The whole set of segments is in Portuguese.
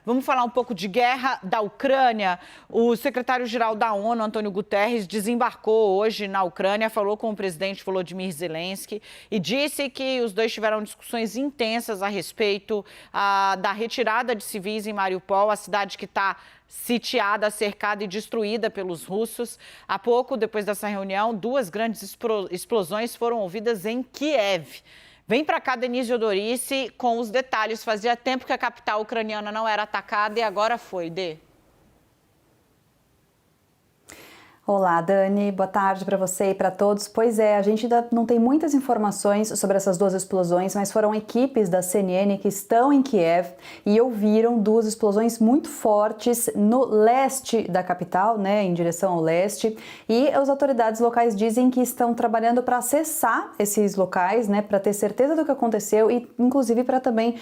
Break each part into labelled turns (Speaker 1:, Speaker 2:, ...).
Speaker 1: Vamos falar um pouco de guerra da Ucrânia. O secretário-geral da ONU, Antônio Guterres, desembarcou hoje na Ucrânia, falou com o presidente Volodymyr Zelensky e disse que os dois tiveram discussões intensas a respeito da retirada de civis em Mariupol, a cidade que está sitiada, cercada e destruída pelos russos. Há pouco, depois dessa reunião, duas grandes explosões foram ouvidas em Kiev. Vem para cá, Denise Odorice, com os detalhes. Fazia tempo que a capital ucraniana não era atacada e agora foi, Dê.
Speaker 2: Olá, Dani. Boa tarde para você e para todos. Pois é, a gente ainda não tem muitas informações sobre essas duas explosões, mas foram equipes da CNN que estão em Kiev e ouviram duas explosões muito fortes no leste da capital, né, em direção ao leste. E as autoridades locais dizem que estão trabalhando para acessar esses locais, né, para ter certeza do que aconteceu e, inclusive, para também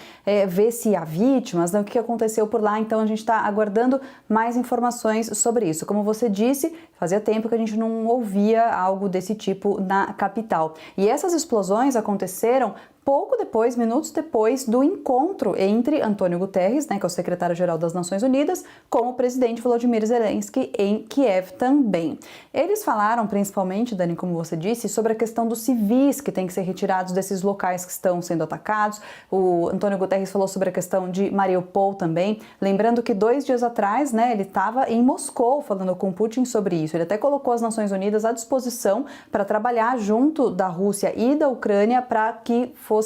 Speaker 2: ver se há vítimas, né, o que aconteceu por lá. Então, a gente está aguardando mais informações sobre isso. Como você disse, fazia tempo que a gente não ouvia algo desse tipo na capital. E essas explosões aconteceram pouco depois, minutos depois do encontro entre Antônio Guterres, né, que é o secretário-geral das Nações Unidas, com o presidente Volodymyr Zelensky em Kiev também. Eles falaram principalmente, Dani, como você disse, sobre a questão dos civis que têm que ser retirados desses locais que estão sendo atacados. O Antônio Guterres falou sobre a questão de Mariupol também, lembrando que 2 dias atrás, né, ele estava em Moscou falando com Putin sobre isso. Ele até colocou as Nações Unidas à disposição para trabalhar junto da Rússia e da Ucrânia para que fossem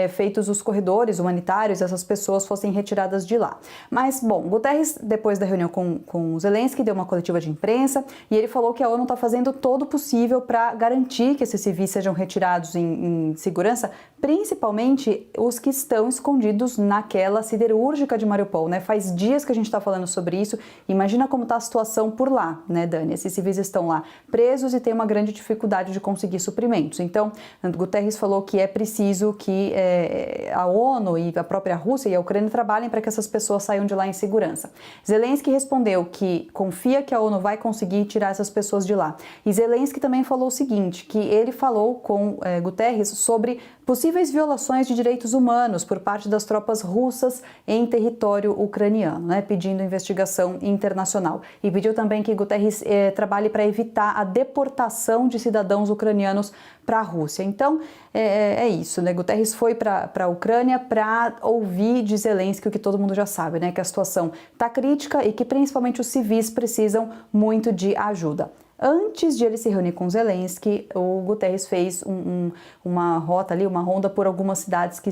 Speaker 2: feitos os corredores humanitários, essas pessoas fossem retiradas de lá. Mas, bom, Guterres, depois da reunião com o Zelensky, deu uma coletiva de imprensa e ele falou que a ONU está fazendo todo o possível para garantir que esses civis sejam retirados em segurança, principalmente os que estão escondidos naquela siderúrgica de Mariupol, né? Faz dias que a gente está falando sobre isso. Imagina como está a situação por lá, né, Dani? Esses civis estão lá presos e tem uma grande dificuldade de conseguir suprimentos. Então, Guterres falou que é preciso que a ONU e a própria Rússia e a Ucrânia trabalhem para que essas pessoas saiam de lá em segurança. Zelensky respondeu que confia que a ONU vai conseguir tirar essas pessoas de lá. E Zelensky também falou o seguinte, que ele falou com Guterres sobre possíveis violações de direitos humanos por parte das tropas russas em território ucraniano, né, pedindo investigação internacional. E pediu também que Guterres trabalhe para evitar a deportação de cidadãos ucranianos para a Rússia. Então, é isso, né? Guterres foi para a Ucrânia para ouvir de Zelensky o que todo mundo já sabe, né? Que a situação está crítica e que principalmente os civis precisam muito de ajuda. Antes de ele se reunir com Zelensky, o Guterres fez uma rota ali, uma ronda por algumas cidades que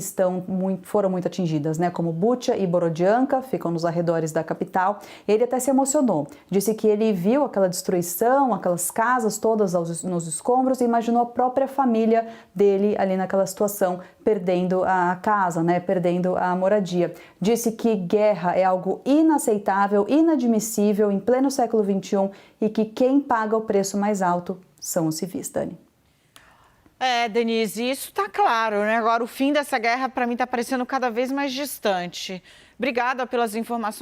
Speaker 2: foram muito atingidas, né? Como Bucha e Borodianka, ficam nos arredores da capital. Ele até se emocionou. Disse que ele viu aquela destruição, aquelas casas todas nos escombros e imaginou a própria família dele ali naquela situação, perdendo a casa, né? Perdendo a moradia. Disse que guerra é algo inaceitável, inadmissível em pleno século XXI e que quem paga o preço mais alto são os civis, Dani.
Speaker 1: Denise, isso está claro, né? Agora, o fim dessa guerra, para mim, está parecendo cada vez mais distante. Obrigada pelas informações.